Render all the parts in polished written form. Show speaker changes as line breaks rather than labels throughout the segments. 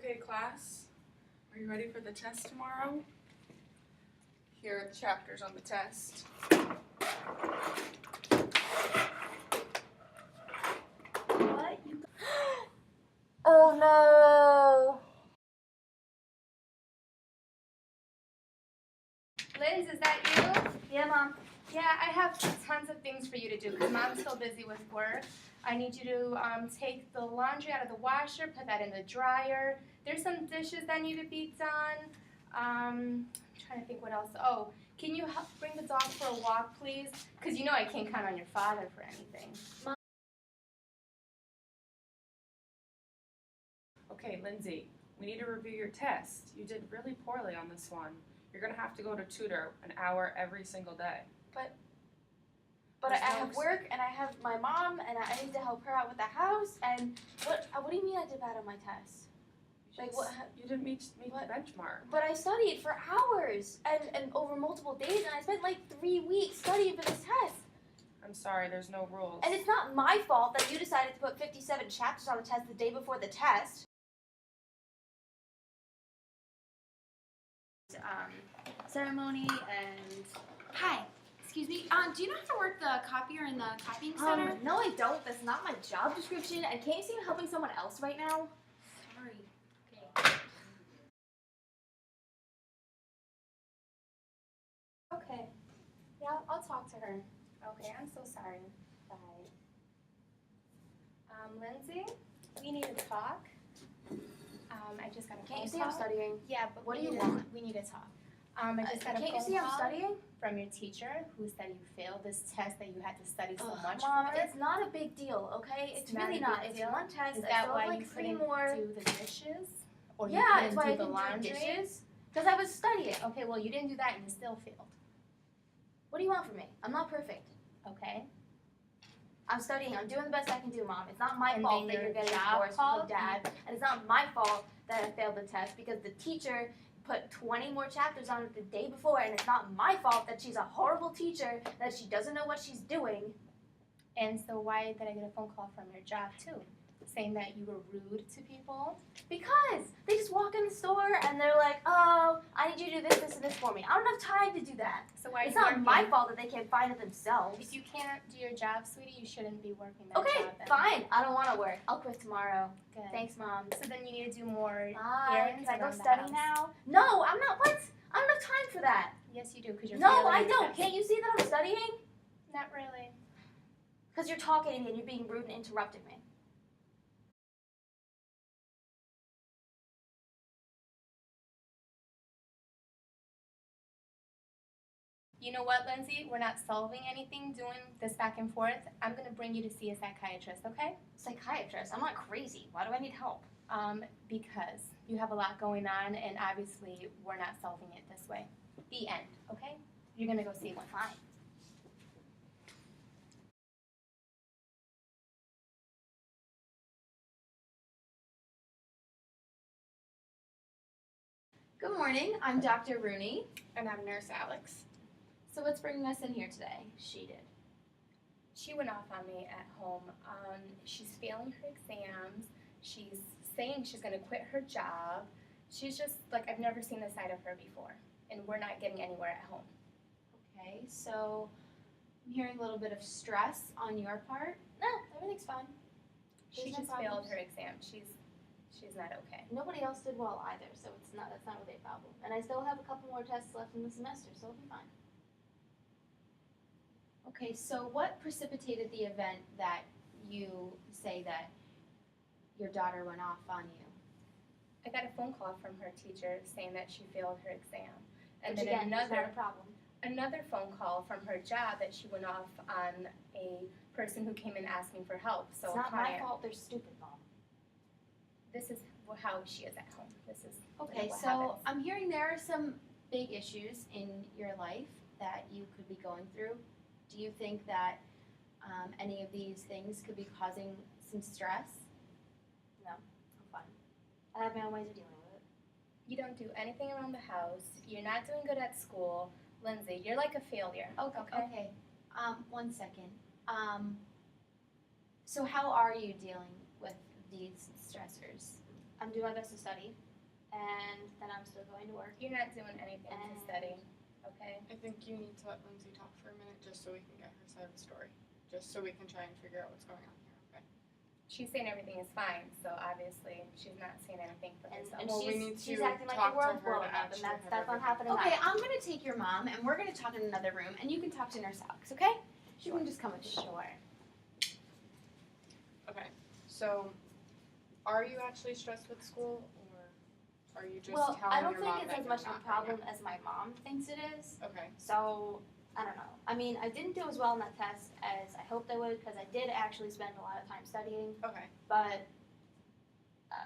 Okay, class, are you ready for the test tomorrow? Here are the chapters on the test.
What? Oh no!
Liz, is that you?
Yeah, Mom.
Yeah, I have tons of things for you to do because Mom's still busy with work. I need you to take the laundry out of the washer, put that in the dryer. There's some dishes that need to be done. I'm trying to think what else. Oh, can you help bring the dog for a walk, please? Because you know I can't count on your father for anything.
Mom.
Okay, Lindsay, we need to review your test. You did really poorly on this one. You're going to have to go to tutor an hour every single day.
But I have work, and I have my mom, and I need to help her out with the house, and what do you mean I did bad on my test? Like what?
You didn't meet the benchmark.
But I studied for hours, and over multiple days, and I spent like 3 weeks studying for this test.
I'm sorry, there's no rules.
And it's not my fault that you decided to put 57 chapters on the test the day before the test.
Ceremony and hi, excuse me. Do you know how to work the copier in the copying center?
No, I don't. That's not my job description. And can't you see I'm helping someone else right now?
Sorry. Okay.
Okay. Yeah, I'll talk to her. Okay, I'm so sorry. Bye. Lindsay, we need to talk. I just got a phone call.
Can't you see I'm studying?
Yeah, but
What
we
do you
need to-
want?
We need to talk. I just got a
Can't you
phone
see I'm
call
studying?
from your teacher who said you failed this test that you had to study so much
Mom,
for.
it's not a big deal, okay? It's
not
really
a
not.
big
It's
deal?
one test.
Is
I
that
still
why
have like
you
3
couldn't
more.
do the dishes? Or you
Yeah,
couldn't
that's why I
do the
didn't do
laundry?
dishes. Because I was studying.
Okay, well you didn't do that and you still failed.
What do you want from me? I'm not perfect.
Okay.
I'm studying. I'm doing the best I can do, Mom. It's not my
And
fault
then
that you're
your
getting
job
divorced
called?
from Dad. And it's not my fault that I failed the test because the teacher put 20 more chapters on it the day before, and it's not my fault that she's a horrible teacher, that she doesn't know what she's doing.
And so why did I get a phone call from your job too? Saying that you were rude to people?
Because they just walk in the store and they're like, oh, I need you to do this, this, and this for me. I don't have time to do that.
So why are
It's
you
not
working?
my fault that they can't find it themselves.
If you can't do your job, sweetie, you shouldn't be working that
Okay,
job then.
fine. I don't want to work. I'll quit tomorrow.
Good.
Thanks, Mom.
So then you need to do more
Bye.
errands
Can I go
around the
study
house.
now? No, I'm not. What? I don't have time for that.
Yes, you do, because you're
No,
failing
I
your
don't.
test.
Can't you see that I'm studying?
Not really.
Because you're talking to me and you're being rude and interrupting me.
You know what, Lindsay? We're not solving anything doing this back and forth. I'm going to bring you to see a psychiatrist, okay?
Psychiatrist? I'm not crazy. Why do I need help?
Because you have a lot going on, and obviously we're not solving it this way. The end, okay? You're going to go see one.
Fine.
Good morning. I'm Dr. Rooney.
And I'm Nurse Alex.
So what's bringing us in here today?
She did.
She went off on me at home. She's failing her exams. She's saying she's going to quit her job. She's just, like, I've never seen this side of her before. And we're not getting anywhere at home.
Okay, so I'm hearing a little bit of stress on your part.
No, everything's fine.
She
There's no
just failed
problems.
her exam. She's not okay.
Nobody else did well either, so that's not really a problem. And I still have a couple more tests left in the semester, so it'll be fine.
Okay, so what precipitated the event that you say that your daughter went off on you?
I got a phone call from her teacher saying that she failed her exam. And
Which
then
again, is not a problem.
another phone call from her job that she went off on a person who came in asking for help. So
It's
a
not my
client.
fault they're stupid, Mom.
This is how she is at home. This is
Okay,
what
so
happens.
I'm hearing there are some big issues in your life that you could be going through. Do you think that any of these things could be causing some stress?
No, I'm fine. I have my own ways of dealing with it.
You don't do anything around the house. You're not doing good at school. Lindsay, you're like a failure.
Okay. 1 second. So how are you dealing with these stressors?
I'm doing my best to study, and then I'm still going to work.
You're not doing anything to study, okay?
I think you need to let Lindsay talk for a minute just so we can get her side of the story. Just so we can try and figure out what's going on here, okay?
She's saying everything is fine, so obviously she's not saying anything for herself.
And
Well, we need
she's
to
acting like
talk
the
to
world's
her to
blowing up, and
actually have
that's not
everything.
happening.
Okay, I'm gonna take your mom and we're gonna talk in another room and you can talk to Nurse Alex, okay? You can just come with me.
Sure.
Okay, so are you actually stressed with school, or are you just
Well,
telling
I don't
your
think
mom
it's
that
as
you're
much of
not
a
right
problem as my mom thinks it is.
now? Okay,
So, I don't know. I mean, I didn't do as well on that test as I hoped I would because I did actually spend a lot of time studying.
okay.
But,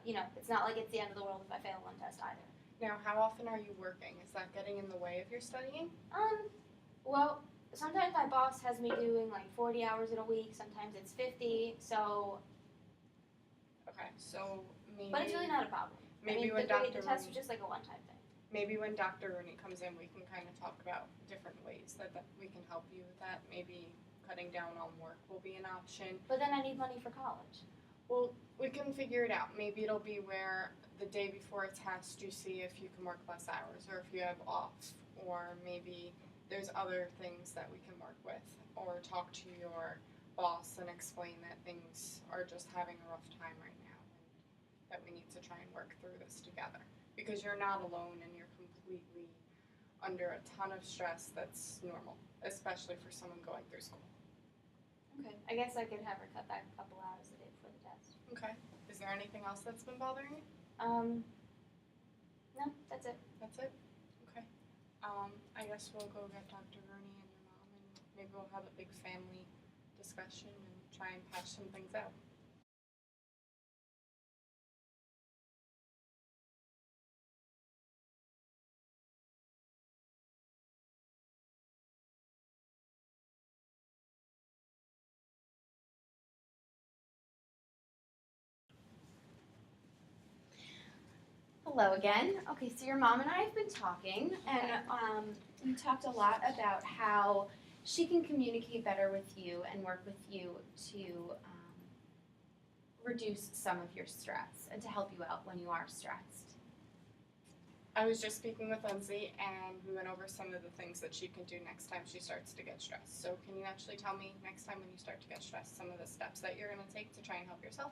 you know, it's not like it's the end of the world if I fail one test either.
Now, how often are you working? Is that getting in the way of your studying?
Well, sometimes my boss has me doing like 40 hours in a week. Sometimes it's 50. So,
Okay, so maybe.
but it's really not a problem.
Maybe
I mean,
when
the
Dr.
test was
Rooney,
just like a one-time thing.
maybe when Dr. Rooney comes in, we can kind of talk about different ways that we can help you with that. Maybe cutting down on work will be an option.
But then I need money for college.
Well, we can figure it out. Maybe it'll be where the day before a test you see if you can work less hours or if you have off, or maybe there's other things that we can work with, or talk to your boss and explain that things are just having a rough time right now and that we need to try and work through this together. Because you're not alone and you're completely under a ton of stress that's normal, especially for someone going through school.
Okay. I guess I could have her cut back a couple hours a day before the test.
Okay. Is there anything else that's been bothering you?
No, that's it.
That's it? Okay. I guess we'll go get Dr. Rooney and your mom and maybe we'll have a big family discussion and try and hash some things out.
Hello again. Okay, so your mom and I have been talking, and we talked a lot about how she can communicate better with you and work with you to reduce some of your stress and to help you out when you are stressed.
I was just speaking with Lindsay and we went over some of the things that she can do next time she starts to get stressed. So can you actually tell me next time when you start to get stressed some of the steps that you're going to take to try and help yourself?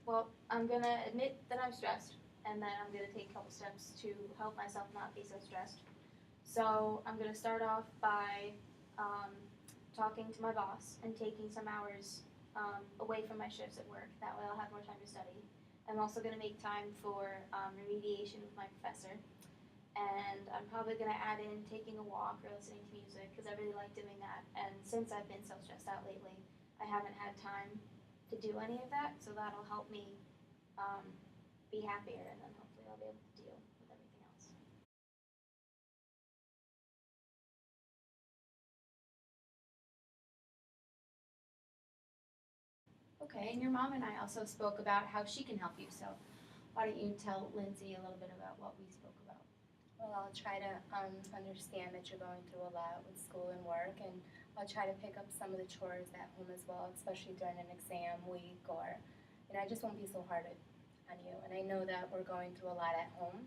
Well, I'm gonna admit that I'm stressed, and then I'm gonna take a couple steps to help myself not be so stressed. So I'm gonna start off by talking to my boss and taking some hours away from my shifts at work. That way I'll have more time to study. I'm also gonna make time for remediation with my professor. And I'm probably gonna add in taking a walk or listening to music because I really like doing that. And since I've been so stressed out lately, I haven't had time to do any of that, so that'll help me be happier, and then hopefully I'll be able to deal with everything else.
Okay, and your mom and I also spoke about how she can help you, so why don't you tell Lindsay a little bit about what we spoke about?
Well, I'll try to understand that you're going through a lot with school and work, and I'll try to pick up some of the chores at home as well, especially during an exam week, or, I just won't be so hard on you. And I know that we're going through a lot at home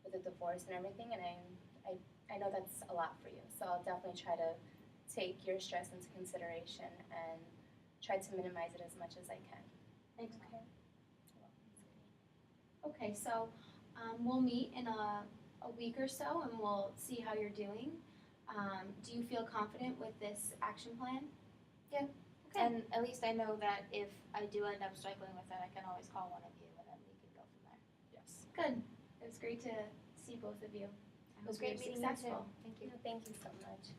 with the divorce and everything, and I know that's a lot for you. So I'll definitely try to take your stress into consideration and try to minimize it as much as I can.
Thanks, Mom.
Okay, so we'll meet in a week or so and we'll see how you're doing. Do you feel confident with this action plan?
Yeah.
Okay.
And at least I know that if I do end up struggling with it, I can always call one of you, and then we can go from there.
Yes.
Good. It was great to see both of you. I
It was
hope you're
great meeting you too.
successful.
Thank you.
Thank you so much.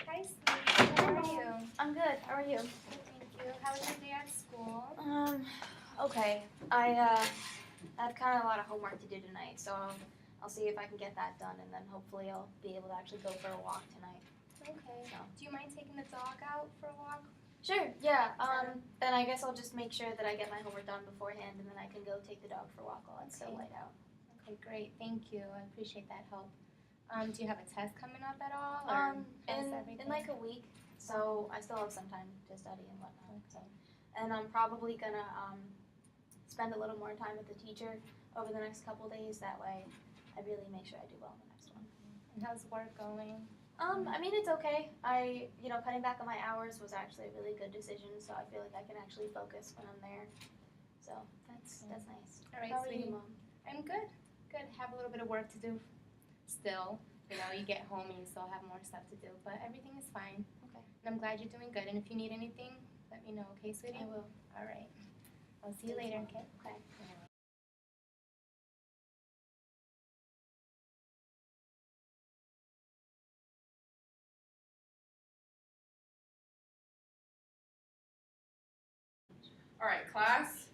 Hi, Steve. How are you?
I'm good. How are you?
Thank you. How was your day at school?
Okay. I have kind of a lot of homework to do tonight, so I'll see if I can get that done, and then hopefully I'll be able to actually go for a walk tonight.
Okay.
So.
Do you mind taking the dog out for a walk?
Sure. Yeah. Then I guess I'll just make sure that I get my homework done beforehand, and then I can go take the dog for a walk while it's still
Okay.
light out.
Okay, great. Thank you. I appreciate that help. Do you have a test coming up at all? Or how's everything?
In like a week, so I still have some time to study and whatnot. So, and I'm probably gonna spend a little more time with the teacher over the next couple days. That way, I really make sure I do well in the next one.
And how's work going?
I mean, it's okay. Cutting back on my hours was actually a really good decision, so I feel like I can actually focus when I'm there. So that's nice.
All right,
How are you,
sweetie.
Mom?
I'm good. Good. Have a little bit of work to do still. You get home and you still have more stuff to do, but everything is fine.
Okay.
And I'm glad you're doing good. And if you need anything, let me know, okay, sweetie?
I will.
All right. I'll see you later, okay?
Okay.
All right, class,